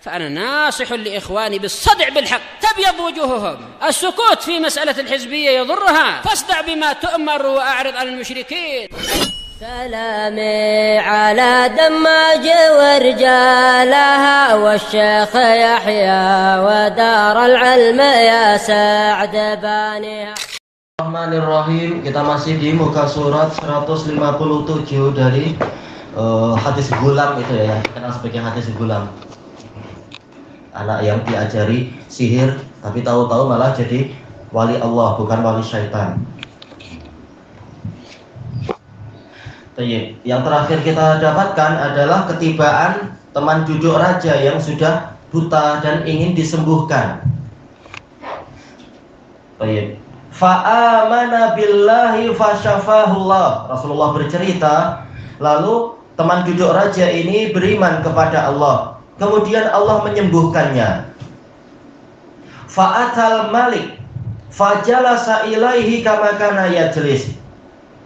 فأنا ناصح لإخواني بالصدع بالحق تبيض وجوههم. السكوت في مسألة الحزبية يضرها، فاصدع بما تؤمر وأعرض عن المشركين. سلامي على دماج ورجالها والشيخ يحيى ودار العلم يا سعد بانيها. Bismillahirrahmanirrahim. Kita masih di muka surat 157 dari hadis gulam itu ya, kenal sebagai hadis gulam. Anak yang diajari sihir tapi tahu-tahu malah jadi wali Allah, bukan wali syaitan. Yang terakhir kita dapatkan adalah ketibaan teman duduk raja yang sudah buta dan ingin disembuhkan. Fa'amana billahi fasyafahullah. Rasulullah bercerita, lalu teman duduk raja ini beriman kepada Allah, kemudian Allah menyembuhkannya. Fa'atal malik fajalasa ilaihi kama kana yajlis.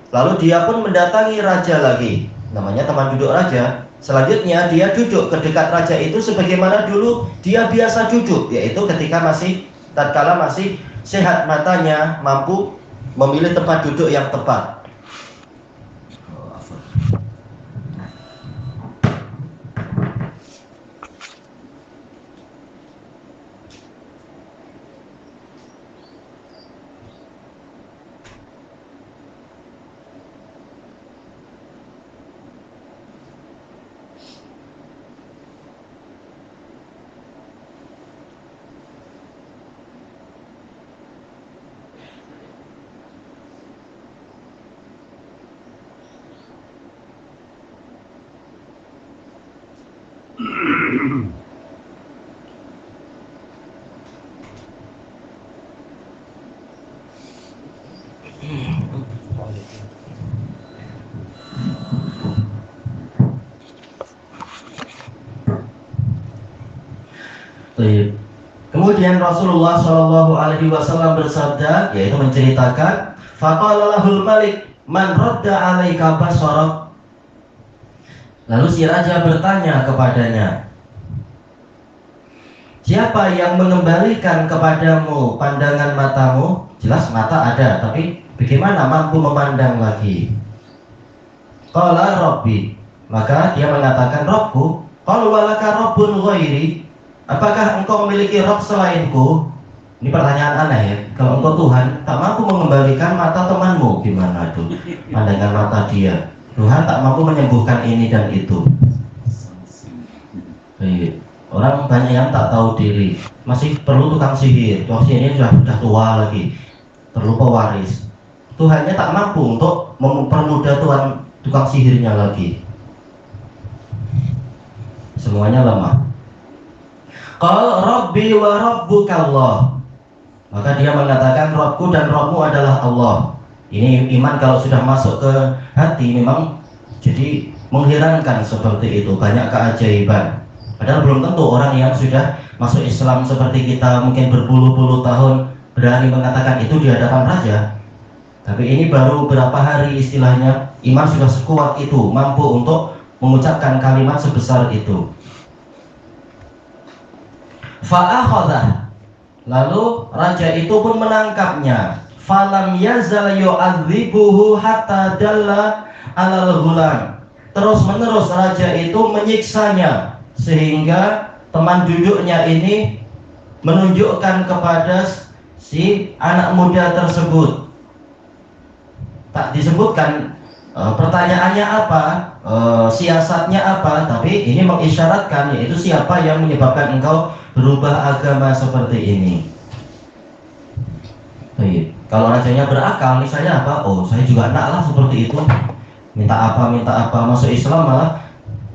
Lalu dia pun mendatangi raja lagi, namanya teman duduk raja. Selanjutnya dia duduk ke dekat raja itu sebagaimana dulu dia biasa duduk, yaitu ketika tatkala masih sehat matanya, mampu memilih tempat duduk yang tepat. Kemudian Rasulullah Shallallahu Alaihi Wasallam bersabda, yaitu menceritakan, faqala lahul malik man radda alaika basarak. Lalu si raja bertanya kepadanya, siapa yang mengembalikan kepadamu pandangan matamu? Jelas mata ada, tapi bagaimana mampu memandang lagi? Qala Rabbi. Maka dia mengatakan Rabbku. Qala walaka rabbun ghairi. Apakah engkau memiliki Rabb selainku? Ini pertanyaan aneh ya. Kalau engkau Tuhan tak mampu mengembalikan mata temanmu, gimana tuh pandangan mata dia? Tuhan tak mampu menyembuhkan ini dan itu. Orang banyak yang tak tahu diri, masih perlu tukang sihir. Tukang sihir ini sudah tua lagi, perlu pewaris. Tuhannya tak mampu untuk mempermudah tukang sihirnya lagi. Semuanya lemah. Qal Rabbi wa Rabbuka Allah. Maka dia mengatakan Rabbku dan Rabbmu adalah Allah. Ini iman kalau sudah masuk ke hati memang jadi mengherankan seperti itu, banyak keajaiban. Padahal belum tentu orang yang sudah masuk Islam seperti kita mungkin berpuluh-puluh tahun berani mengatakan itu di hadapan raja. Tapi ini baru berapa hari istilahnya iman sudah sekuat itu, mampu untuk mengucapkan kalimat sebesar itu. Fa'akhadha. Lalu raja itu pun menangkapnya. Falam yazal yu'adzibuhu hatta dalla alal ghulam. Terus menerus raja itu menyiksanya sehingga teman duduknya ini menunjukkan kepada si anak muda tersebut. Tak disebutkan pertanyaannya apa, siasatnya apa, tapi ini mengisyaratkan yaitu siapa yang menyebabkan engkau berubah agama seperti ini. Baik. Kalau rajanya berakal, misalnya apa? Oh, saya juga naklah seperti itu. Minta apa, masuk Islam malah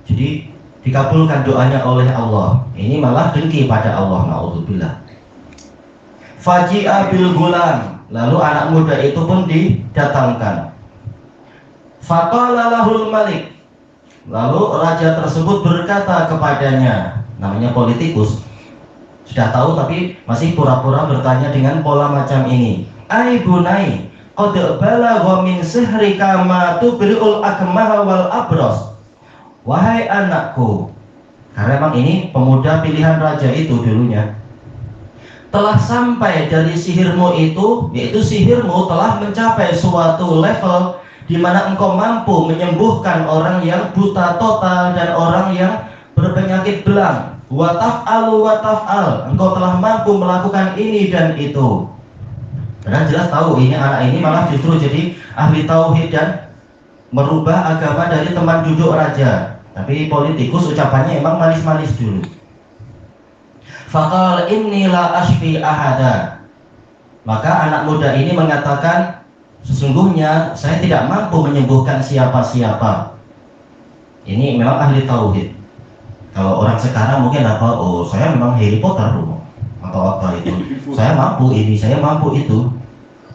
jadi dikabulkan doanya oleh Allah. Ini malah dengki pada Allah. Na'udzubillah. Faji'a bil gulam. Lalu anak muda itu pun didatangkan. Faqala lahul malik. Lalu raja tersebut berkata kepadanya, namanya politikus, sudah tahu tapi masih pura-pura bertanya dengan pola macam ini. Ai bunai, qad balagha min sihrika ma tubri'ul akmaha wal abros. Wahai anakku, Karena memang ini pemuda pilihan raja itu dulunya. Telah sampai dari sihirmu itu, yaitu sihirmu telah mencapai suatu level di mana engkau mampu menyembuhkan orang yang buta total dan orang yang berpenyakit belang. Wa taf'al, engkau telah mampu melakukan ini dan itu. Karena jelas tahu ini anak ini malah justru jadi ahli tauhid dan merubah agama dari teman duduk raja. Tapi politikus ucapannya emang manis-manis dulu. Faqal inni la ashfi ahada. Maka anak muda ini mengatakan, sesungguhnya saya tidak mampu menyembuhkan siapa-siapa. Ini memang ahli tauhid. Kalau orang sekarang mungkin apa? Oh, saya memang Harry Potter atau apa itu. Saya mampu ini, saya mampu itu.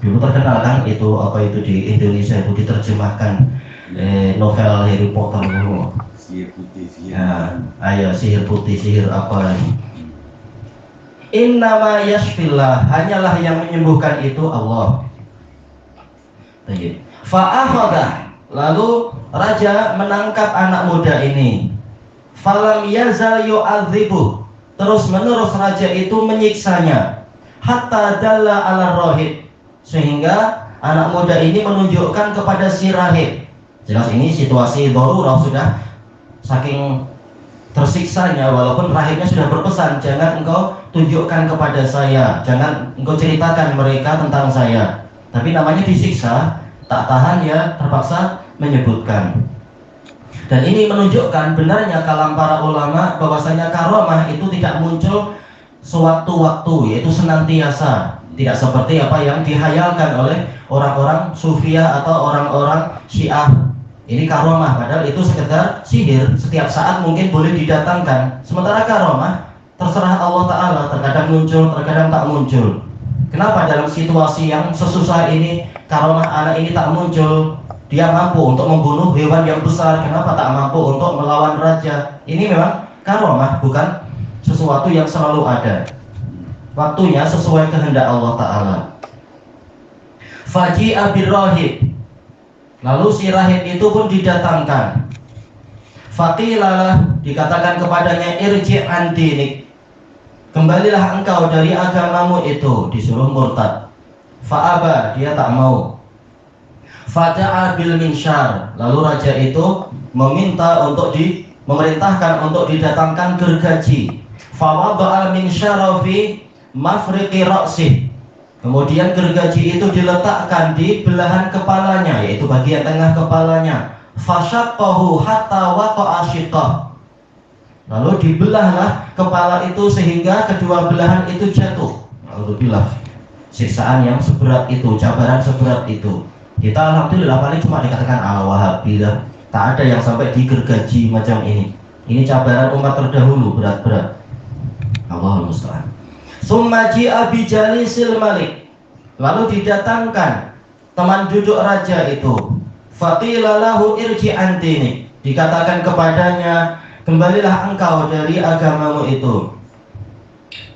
Dulu terkenal kan itu apa itu di Indonesia itu diterjemahkan novel Harry Potter dulu. Sihir putih, sihir. Ya, ayo sihir putih, sihir apa lagi? Innama yashfillah, hanyalah yang menyembuhkan itu Allah. Fa'akhadha, lalu raja menangkap anak muda ini. Falam yazal yu'adzibuh, terus menerus raja itu menyiksanya. Hatta dalla ala rohib, sehingga anak muda ini menunjukkan kepada si rahib. Jelas ini situasi darurah, sudah saking tersiksanya, walaupun rahibnya sudah berpesan, jangan engkau tunjukkan kepada saya, jangan engkau ceritakan mereka tentang saya. Tapi namanya disiksa, tak tahan ya terpaksa menyebutkan. Dan ini menunjukkan benarnya kalam para ulama bahwasanya karomah itu tidak muncul sewaktu-waktu, yaitu senantiasa. Tidak seperti apa yang dihayalkan oleh orang-orang Sufiyah atau orang-orang Syiah. Ini karomah, padahal itu sekedar sihir, setiap saat mungkin boleh didatangkan. Sementara karomah terserah Allah Ta'ala, terkadang muncul, terkadang tak muncul. Kenapa dalam situasi yang sesusah ini karomah anak ini tak muncul? Dia mampu untuk membunuh hewan yang besar, kenapa tak mampu untuk melawan raja? Ini memang karomah, bukan sesuatu yang selalu ada. Waktunya sesuai kehendak Allah Ta'ala. Faji'a birrahib, lalu si rahib itu pun didatangkan. Faqilalah, dikatakan kepadanya, irji' an dinik, kembalilah engkau dari agamamu itu, disuruh murtad. Fa'aba, dia tak mau. Fada'a bil minsyar, lalu raja itu meminta untuk memerintahkan untuk didatangkan gergaji. Fawada'al minsyara fi mafriqi ra'sih, kemudian gergaji itu diletakkan di belahan kepalanya, yaitu bagian tengah kepalanya. Fasyaqqahu hatta waqa'a syiqqah, lalu dibelahlah kepala itu sehingga kedua belahan itu jatuh. Alhamdulillah, siksaan yang seberat itu, cabaran seberat itu. Kita alhamdulillah paling cuma dikatakan al-wahabiyah, tak ada yang sampai digergaji macam ini. Ini cabaran umat terdahulu, berat-berat. Allahul musta'an. Summa ji'a bijalisil malik, lalu didatangkan teman duduk raja itu. Faqila lahu irji an dinik, dikatakan kepadanya, kembalilah engkau dari agamamu itu.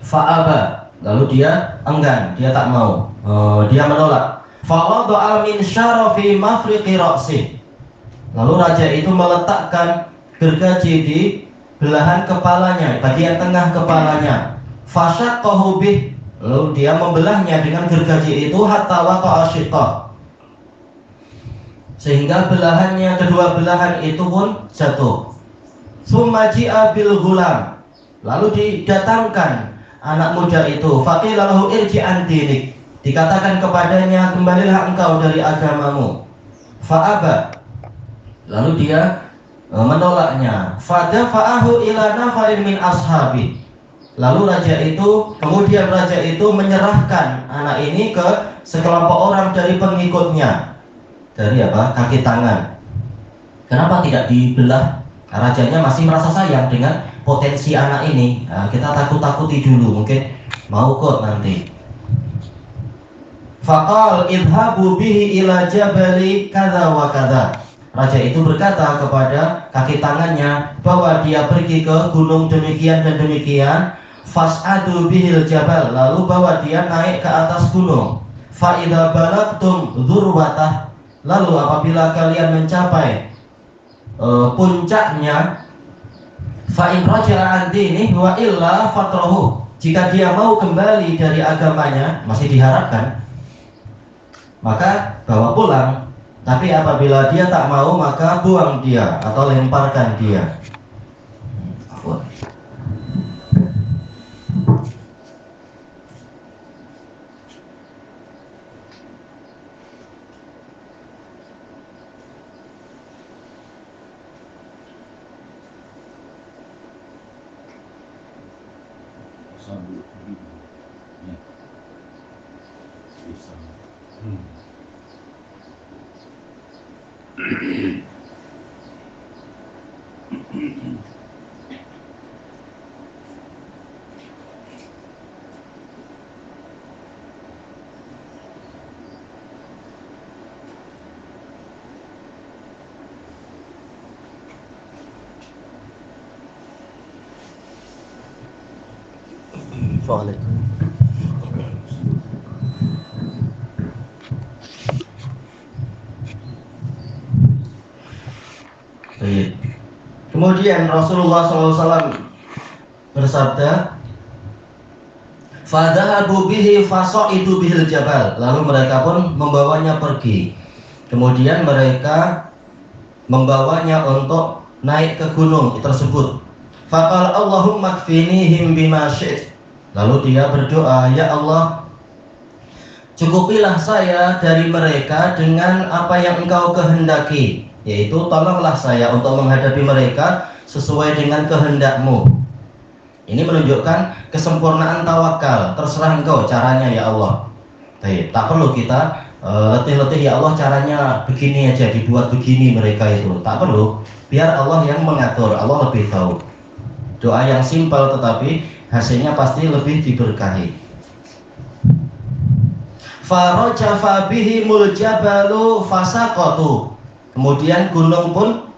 Fa'aba, lalu dia enggan, dia tak mau, dia menolak. Fawada'al minsyara fi mafriqi ra'sih, lalu raja itu meletakkan gergaji di belahan kepalanya, bagian tengah kepalanya. Fasyaqqahu bih, lalu dia membelahnya dengan gergaji itu hatta waqa'a syiqqah, sehingga belahannya, kedua belahan itu pun jatuh. Summa ji'a bil ghulam, lalu didatangkan anak muda itu. Faqila lahu irji an dinik, dikatakan kepadanya, kembalilah engkau dari agamamu. Fa'aba, lalu dia menolaknya. Fadafa'ahu ila nafarin min ashabi, lalu kemudian raja itu menyerahkan anak ini ke sekelompok orang dari pengikutnya. Dari apa? Kaki tangan. Kenapa tidak dibelah? Rajanya masih merasa sayang dengan potensi anak ini. Nah, kita takut-takuti dulu, mungkin mau kot nanti. Faqal idhabu bihi ila jabali kadza wa kadza, raja itu berkata kepada kaki tangannya bahwa dia pergi ke gunung demikian dan demikian. Fas'adu bihil jabal, lalu bawa dia naik ke atas gunung. Fa idza balagtum dzurwatah, lalu apabila kalian mencapai puncaknya, Fa in raja'a an dinihi wa illa fatrahu. Jika dia mau kembali dari agamanya, masih diharapkan, maka bawa pulang. Tapi apabila dia tak mau, maka buang dia atau lemparkan dia. Kemudian Rasulullah SAW bersabda, "Fadhahabu bihi fasa'idu bihil jabal." Lalu mereka pun membawanya pergi. Kemudian mereka membawanya untuk naik ke gunung tersebut. Faqala Allahumma kfinihim bima syi'ta. Lalu dia berdoa, "Ya Allah, cukupilah saya dari mereka dengan apa yang Engkau kehendaki, yaitu tolonglah saya untuk menghadapi mereka sesuai dengan kehendak-Mu." Ini menunjukkan kesempurnaan tawakal. Terserah Engkau caranya ya Allah. Tak perlu kita letih-letih, ya Allah caranya begini aja, dibuat begini mereka itu. Tak perlu, biar Allah yang mengatur, Allah lebih tahu. Doa yang simpel tetapi hasilnya pasti lebih diberkahi. Farajafa bihimul jabalu fasaqatu. Kemudian gunung pun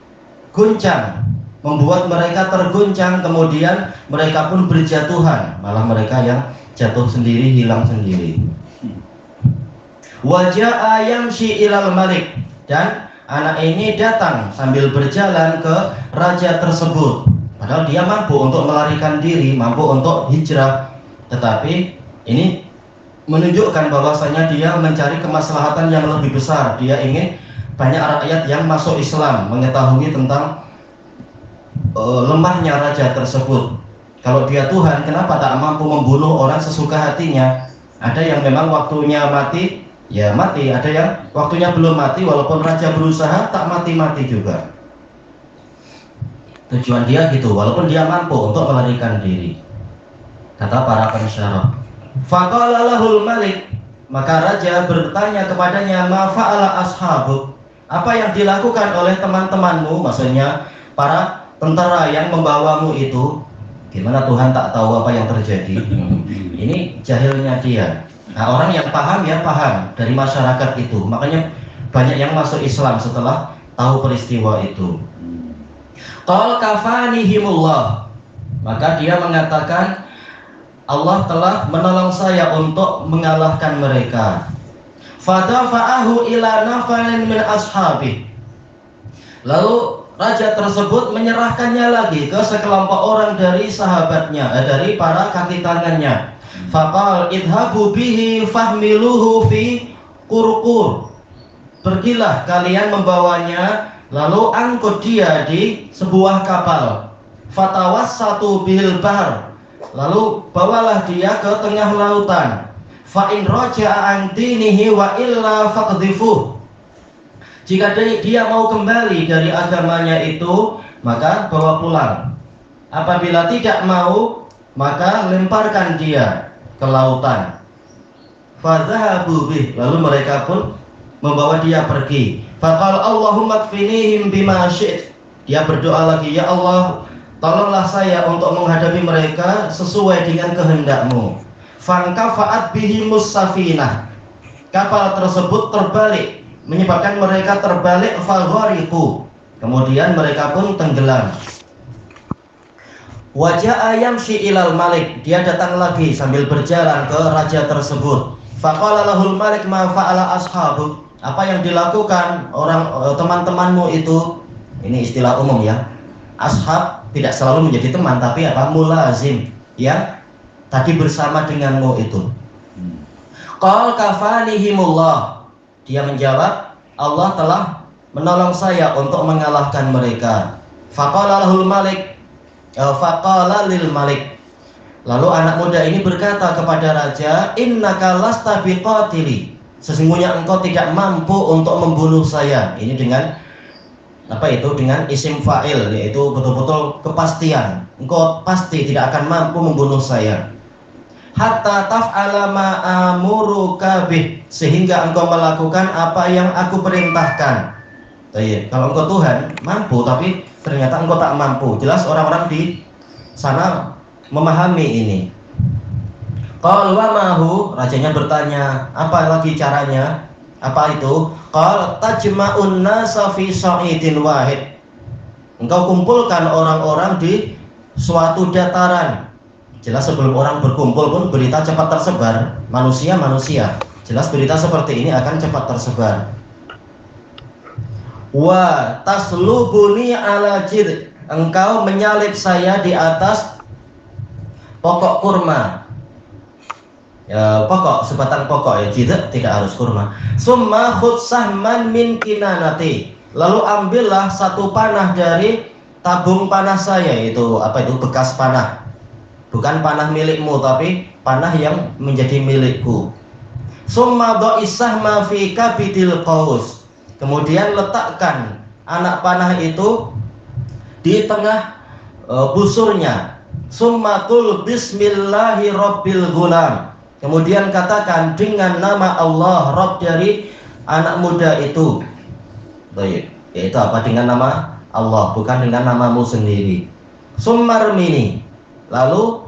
guncang, membuat mereka terguncang, kemudian mereka pun berjatuhan, malah mereka yang jatuh sendiri, hilang sendiri. Waja'a yamshi ilal malik, dan anak ini datang sambil berjalan ke raja tersebut. Padahal dia mampu untuk melarikan diri, mampu untuk hijrah, tetapi ini menunjukkan bahwasanya dia mencari kemaslahatan yang lebih besar. Dia ingin banyak rakyat yang masuk Islam, mengetahui tentang lemahnya raja tersebut. Kalau dia Tuhan, kenapa tak mampu membunuh orang sesuka hatinya? Ada yang memang waktunya mati, ya mati. Ada yang waktunya belum mati, walaupun raja berusaha tak mati-mati juga. Tujuan dia gitu, walaupun dia mampu untuk melarikan diri. Kata para pensyarah, faqala lahul malik, maka raja bertanya kepadanya, ma fa'ala ashabuk, apa yang dilakukan oleh teman-temanmu, maksudnya para tentara yang membawamu itu. Gimana Tuhan tak tahu apa yang terjadi? Ini jahilnya dia. Nah, orang yang paham ya paham dari masyarakat itu, makanya banyak yang masuk Islam setelah tahu peristiwa itu. Qal kafanihimullah, maka dia mengatakan Allah telah menolong saya untuk mengalahkan mereka. Fadafa'ahu ila nafalin min ashabi, lalu raja tersebut menyerahkannya lagi ke sekelompok orang dari sahabatnya, dari para kaki tangannya. Faqal idhabu bihi fahmiluhu fi qurqur, pergilah kalian membawanya, lalu angkut dia di sebuah kapal. Fatawassatu bil bahr, lalu bawalah dia ke tengah lautan. Fa in raja'a an dinihi wa illa faqdhifuh, jika dia mau kembali dari agamanya itu, maka bawa pulang. Apabila tidak mau, maka lemparkan dia ke lautan. Fadhahabu bih, lalu mereka pun membawa dia pergi. Faqala Allahumma kfinihim bima syi'ta, dia berdoa lagi, ya Allah, tolonglah saya untuk menghadapi mereka sesuai dengan kehendak-Mu. Fankafa'at bihimus safinah, kapal tersebut terbalik, menyebabkan mereka terbalik, faghariqu, kemudian mereka pun tenggelam. Waja'a yamshi ilal malik, dia datang lagi sambil berjalan ke raja tersebut. Faqala lahul malik ma fa'ala ashabuk, apa yang dilakukan orang teman-temanmu itu, ini istilah umum ya, ashab tidak selalu menjadi teman, tapi apa? Mulazim, yang tadi bersama denganmu itu. Qal kafanihimullah. Dia menjawab, Allah telah menolong saya untuk mengalahkan mereka. Faqala lahul malik, faqala lil malik. Lalu anak muda ini berkata kepada raja, innaka lasta biqatili. Sesungguhnya engkau tidak mampu untuk membunuh saya. Ini dengan apa itu? Dengan isim fa'il, yaitu betul-betul kepastian. Engkau pasti tidak akan mampu membunuh saya. Hatta taf'ala ma amuruka bih, sehingga engkau melakukan apa yang aku perintahkan. Kalau engkau Tuhan mampu, tapi ternyata engkau tak mampu. Jelas orang-orang di sana memahami ini. Qal wa mahu, rajanya bertanya, apa lagi caranya? Apa itu? Qal tajma'un nasa fi sa'idin wahid. Engkau kumpulkan orang-orang di suatu dataran. Jelas sebelum orang berkumpul pun berita cepat tersebar. Manusia. Jelas berita seperti ini akan cepat tersebar. Wa taslubuni ala jid. Engkau menyalib saya di atas pokok kurma. Ya, pokok, sebatang pokok ya, tidak harus kurma. Summa khud sahman min kinanati. Lalu ambillah satu panah dari tabung panah saya. Itu apa itu? Bekas panah. Bukan panah milikmu, tapi panah yang menjadi milikku. Summa dha'isah ma fi kabidil qaus. Kemudian letakkan anak panah itu di tengah busurnya. Summa qul bismillahi rabbil ghulam. Kemudian katakan dengan nama Allah, Rabb dari anak muda itu. Baik, yaitu apa? Dengan nama Allah, bukan dengan namamu sendiri. Summarmini. Lalu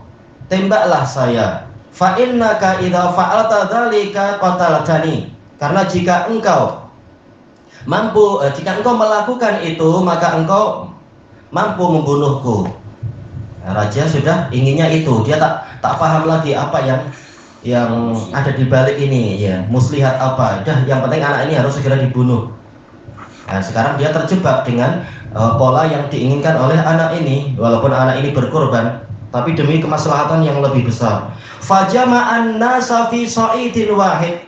tembaklah saya. Fa innaka idza fa'alta dzalika qataltani. Karena jika engkau melakukan itu, maka engkau mampu membunuhku. Raja sudah inginnya itu. Dia tak paham lagi apa yang ada di balik ini, ya, muslihat apa. Yang penting anak ini harus segera dibunuh. Nah, sekarang dia terjebak dengan pola yang diinginkan oleh anak ini. Walaupun anak ini berkorban, tapi demi kemaslahatan yang lebih besar. Fajama'an nasa fi sa'idin wahid.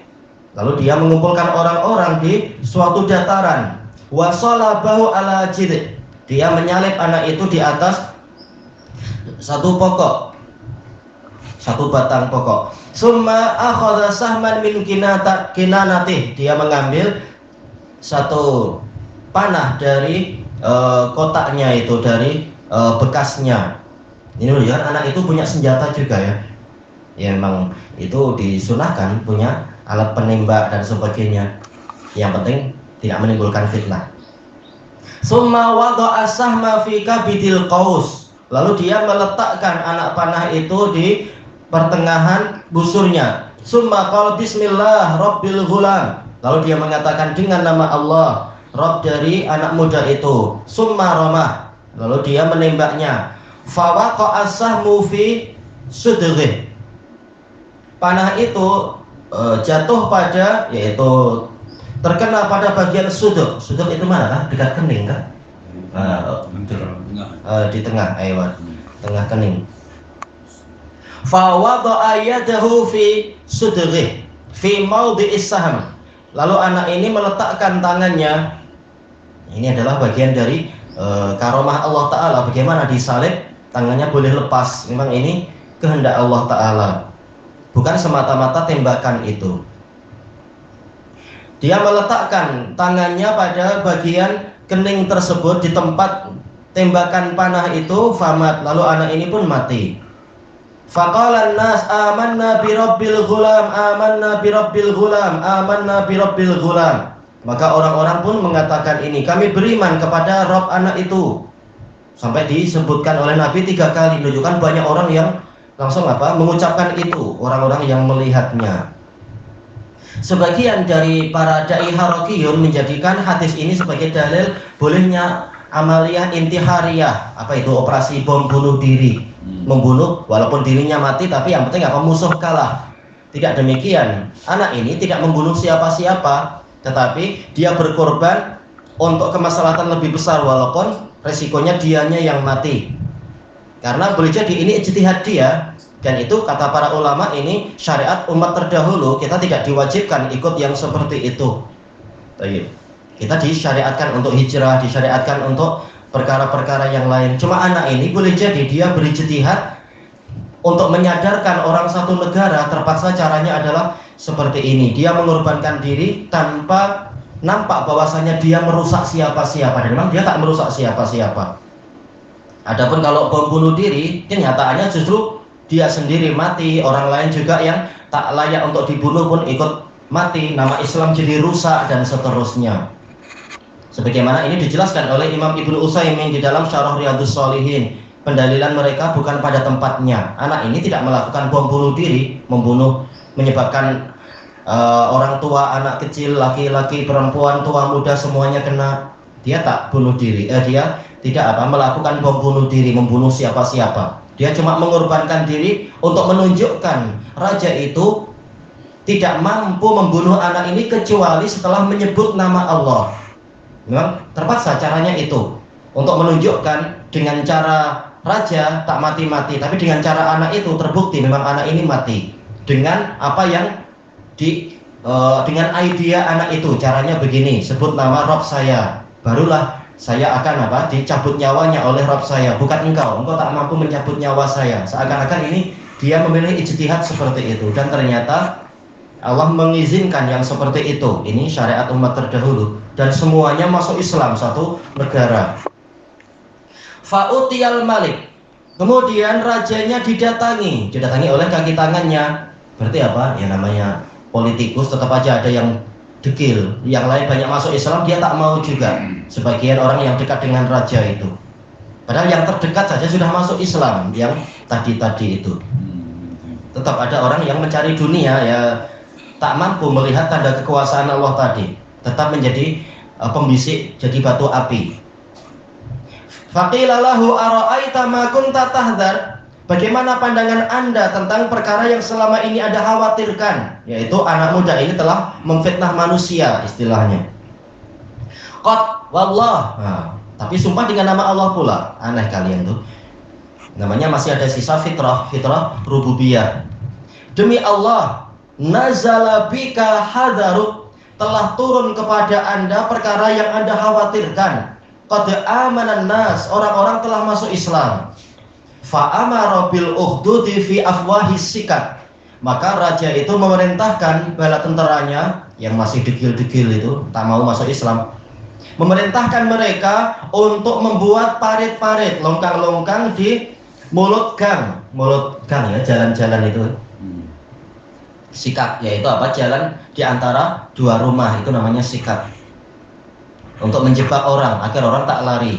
Lalu dia mengumpulkan orang-orang di suatu dataran. Wa salabahu ala jid. Dia menyalib anak itu di atas satu pokok, satu batang pokok. Summa akhadha sahman min kinanatih. Dia mengambil satu panah dari kotaknya itu, dari bekasnya. Ini menunjukkan anak itu punya senjata juga ya. Ya memang itu disunahkan punya alat penembak dan sebagainya. Yang penting tidak menimbulkan fitnah. Summa wada'a sahma fi kabidil qaus. Lalu dia meletakkan anak panah itu di pertengahan busurnya. Summa qala bismillah rabbil ghulam. Lalu dia mengatakan dengan nama Allah, Rabb dari anak muda itu. Summa ramah. Lalu dia menembaknya. Fa waqa'a sahmu fi sudghih. Panah itu jatuh pada, yaitu terkena pada bagian suduk. Suduk itu mana kan? Dekat kening kan? Di tengah, tengah kening. Fa wada'a yadahu fi sudghih fi mawdi'is sahm. Lalu anak ini meletakkan tangannya. Ini adalah bagian dari karomah Allah Ta'ala. Bagaimana disalib tangannya boleh lepas. Memang ini kehendak Allah Ta'ala, bukan semata-mata tembakan itu. Dia meletakkan tangannya pada bagian kening tersebut di tempat tembakan panah itu. Famat. Lalu anak ini pun mati. Faqalan nas amanna bi rabbil ghulam, amanna bi rabbil ghulam, amanna bi rabbil ghulam. Maka orang-orang pun mengatakan ini, kami beriman kepada Rabb anak itu. Sampai disebutkan oleh Nabi 3 kali, menunjukkan banyak orang yang langsung mengucapkan itu, orang-orang yang melihatnya. Sebagian dari para dai harakiyun menjadikan hadis ini sebagai dalil bolehnya amaliyah intihariyah. Apa itu? Operasi bom bunuh diri. Membunuh walaupun dirinya mati, tapi yang penting musuh kalah. Tidak demikian. Anak ini tidak membunuh siapa-siapa, tetapi dia berkorban untuk kemaslahatan lebih besar, walaupun resikonya dianya yang mati. Karena boleh jadi ini ijtihad dia, dan itu kata para ulama ini syariat umat terdahulu, kita tidak diwajibkan ikut yang seperti itu. Kita disyariatkan untuk hijrah, disyariatkan untuk perkara-perkara yang lain. Cuma anak ini boleh jadi dia berijtihad untuk menyadarkan orang satu negara, terpaksa caranya adalah seperti ini. Dia mengorbankan diri tanpa nampak bahwasanya dia merusak siapa-siapa, dan memang dia tak merusak siapa-siapa. Adapun kalau bom bunuh diri, kenyataannya justru dia sendiri mati, orang lain juga yang tak layak untuk dibunuh pun ikut mati, nama Islam jadi rusak dan seterusnya. Sebagaimana ini dijelaskan oleh Imam Ibnu Utsaimin di dalam Syarah Riyadhus Shalihin. Pendalilan mereka bukan pada tempatnya. Anak ini tidak melakukan bom bunuh diri, membunuh, menyebabkan orang tua, anak kecil, laki-laki, perempuan, tua, muda semuanya kena. Dia tak bunuh diri. Dia tidak melakukan bom bunuh diri, membunuh siapa-siapa. Dia cuma mengorbankan diri untuk menunjukkan raja itu tidak mampu membunuh anak ini kecuali setelah menyebut nama Allah. Memang terpaksa caranya itu untuk menunjukkan dengan cara raja tak mati-mati, tapi dengan cara anak itu terbukti memang anak ini mati. Dengan apa yang dengan idea anak itu, caranya begini, sebut nama Rob saya, barulah saya akan dicabut nyawanya oleh Rob saya, bukan engkau tak mampu mencabut nyawa saya. Seakan-akan ini dia memilih ijtihad seperti itu, dan ternyata Allah mengizinkan yang seperti itu. Ini syariat umat terdahulu, dan semuanya masuk Islam satu negara. Fa'utiyal malik, kemudian rajanya didatangi oleh kaki tangannya. Berarti apa? Ya namanya politikus tetap aja ada yang dekil, yang lain banyak masuk Islam, dia tak mau juga. Sebagian orang yang dekat dengan raja itu, padahal yang terdekat saja sudah masuk Islam, yang tadi itu. Tetap ada orang yang mencari dunia, ya tak mampu melihat tanda kekuasaan Allah tadi, tetap menjadi pembisik, jadi batu api. Faqila lahu ara'aita ma kunta tahdhar, bagaimana pandangan Anda tentang perkara yang selama ini Anda khawatirkan, yaitu anak muda ini telah memfitnah manusia istilahnya. Qad wallah, tapi sumpah dengan nama Allah pula. Aneh kalian tuh, namanya masih ada sisa fitrah rububiyah. Demi Allah, nazala bika hadaruk, telah turun kepada Anda perkara yang Anda khawatirkan. Qad amanan nas, orang-orang telah masuk Islam. Fa amara bil ukhdudi fi afwahis sikat, maka raja itu memerintahkan bala tentaranya yang masih degil-degil itu tak mau masuk Islam, memerintahkan mereka untuk membuat parit-parit, longkang-longkang di mulut gang ya, jalan-jalan itu. Sikat yaitu jalan di antara dua rumah, itu namanya sikat, untuk menjebak orang agar orang tak lari.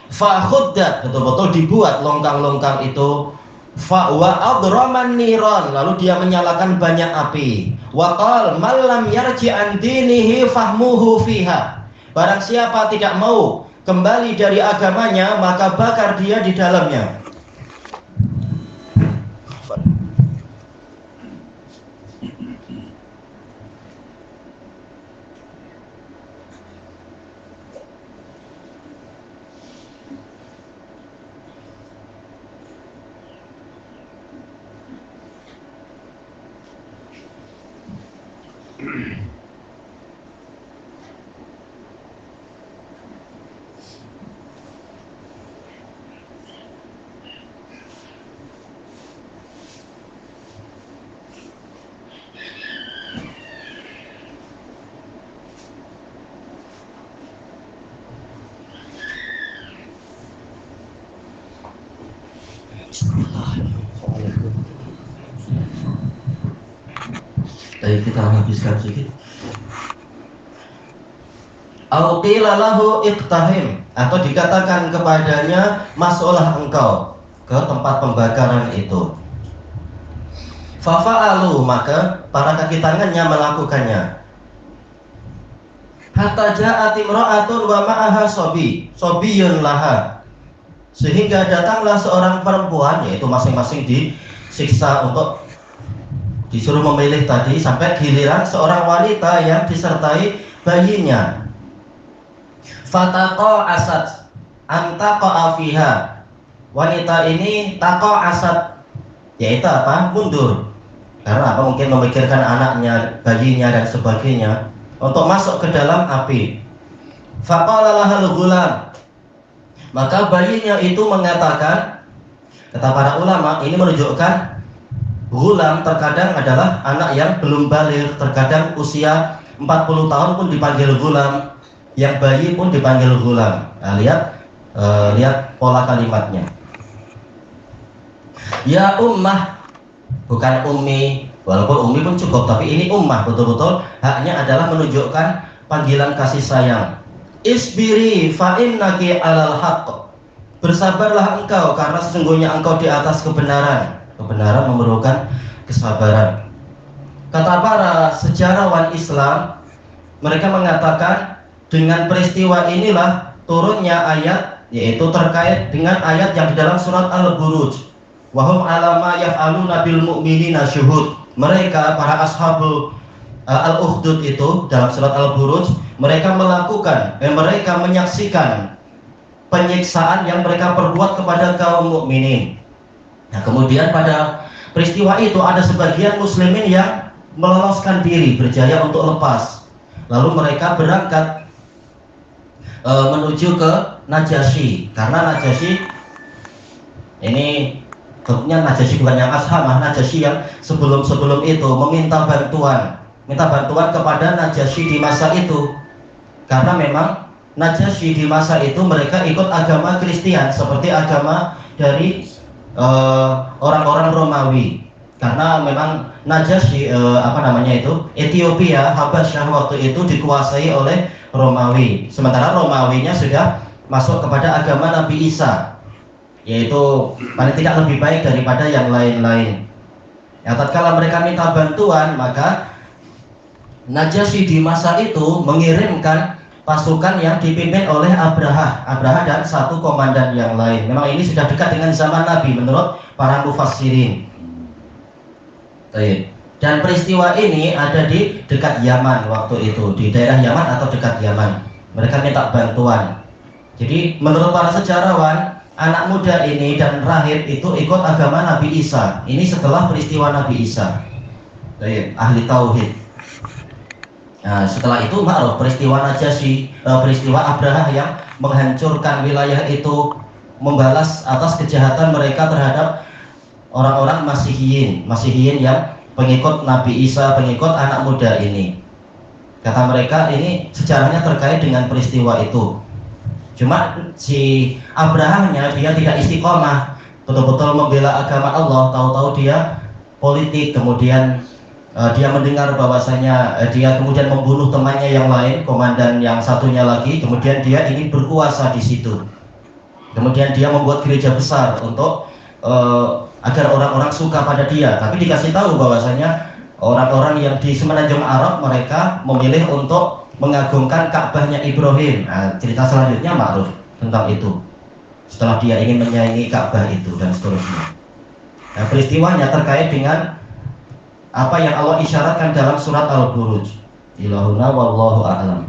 Fa khuddat, betul-betul dibuat longkang-longkang itu. Fa wa adraman niran, lalu dia menyalakan banyak api. Wa qal man lam yarji an dinihi fahmuhu fiha, barang siapa tidak mau kembali dari agamanya maka bakar dia di dalamnya. Baik, kita habiskan sedikit. Au qila lahu iqtahim, atau dikatakan kepadanya masuklah engkau ke tempat pembakaran itu. Fafa'alu, maka para kaki tangannya melakukannya. Hatta ja'at imra'atun wa ma'aha sobiyun laha, sehingga datanglah seorang perempuan, yaitu masing-masing disiksa untuk disuruh memilih tadi, sampai giliran seorang wanita yang disertai bayinya. Fataqa asad, antaqa'a fiha. Wanita ini taqa asad, yaitu apa? Mundur. Karena apa? Mungkin memikirkan anaknya, bayinya dan sebagainya untuk masuk ke dalam api. Faqala lahal ghulam. Maka bayinya itu mengatakan, kata para ulama, ini menunjukkan ghulam terkadang adalah anak yang belum baligh, terkadang usia 40 tahun pun dipanggil ghulam, yang bayi pun dipanggil ghulam. Nah, lihat pola kalimatnya. Ya ummah, bukan ummi, walaupun ummi pun cukup, tapi ini ummah, betul-betul haknya adalah menunjukkan panggilan kasih sayang. Isbiri fa innaki alal haqq. Bersabarlah engkau karena sesungguhnya engkau di atas kebenaran. Kebenaran memerlukan kesabaran. Kata para sejarawan Islam, mereka mengatakan dengan peristiwa inilah turunnya ayat, yaitu terkait dengan ayat yang di dalam surat Al-Buruj. Wahum alama yaf'aluna bil mu'minina syuhud. Mereka para ashabul al-ukhdud itu dalam surat Al-Buruj, mereka melakukan mereka menyaksikan penyiksaan yang mereka perbuat kepada kaum mukminin. Nah, kemudian pada peristiwa itu ada sebagian muslimin yang meloloskan diri, berjaya untuk lepas. Lalu mereka berangkat menuju ke Najasyi, karena Najasyi ini tentunya Najasyi bukan yang Ashamah, Najasyi yang sebelum itu minta bantuan kepada Najasyi di masa itu, karena memang Najasyi di masa itu mereka ikut agama Kristen seperti agama dari orang-orang Romawi, karena memang Najasyi Ethiopia, Habasyah waktu itu dikuasai oleh Romawi, sementara Romawinya sudah masuk kepada agama Nabi Isa, yaitu paling tidak lebih baik daripada yang lain-lain. Ya, tatkala mereka minta bantuan, maka Najasyi di masa itu mengirimkan pasukan yang dipimpin oleh Abraha dan satu komandan yang lain. Memang ini sudah dekat dengan zaman Nabi menurut para mufassirin. Dan peristiwa ini ada di dekat Yaman waktu itu, di daerah Yaman atau dekat Yaman. Mereka minta bantuan. Jadi menurut para sejarawan, anak muda ini dan rahib itu ikut agama Nabi Isa. Ini setelah peristiwa Nabi Isa. Ahli tauhid. Nah, setelah itu ma'ruf peristiwa Najasyi, peristiwa Abraha yang menghancurkan wilayah itu, membalas atas kejahatan mereka terhadap orang-orang Masihiyin yang pengikut Nabi Isa, pengikut anak muda ini. Kata mereka ini sejarahnya terkait dengan peristiwa itu. Cuma si Abrahanya dia tidak istiqomah, betul-betul membela agama Allah. Tahu-tahu dia politik, kemudian dia mendengar bahwasanya dia kemudian membunuh temannya yang lain, komandan yang satunya lagi. Kemudian dia ingin berkuasa di situ. Kemudian dia membuat gereja besar untuk agar orang-orang suka pada dia. Tapi dikasih tahu bahwasanya orang-orang yang di semenanjung Arab mereka memilih untuk mengagungkan Ka'bahnya Ibrahim. Nah, cerita selanjutnya ma'ruf tentang itu. Setelah dia ingin menyaingi Ka'bah itu dan seterusnya. Nah, peristiwanya terkait dengan apa yang Allah isyaratkan dalam surat Al-Buruj. Ilahuna wallahu a'lam.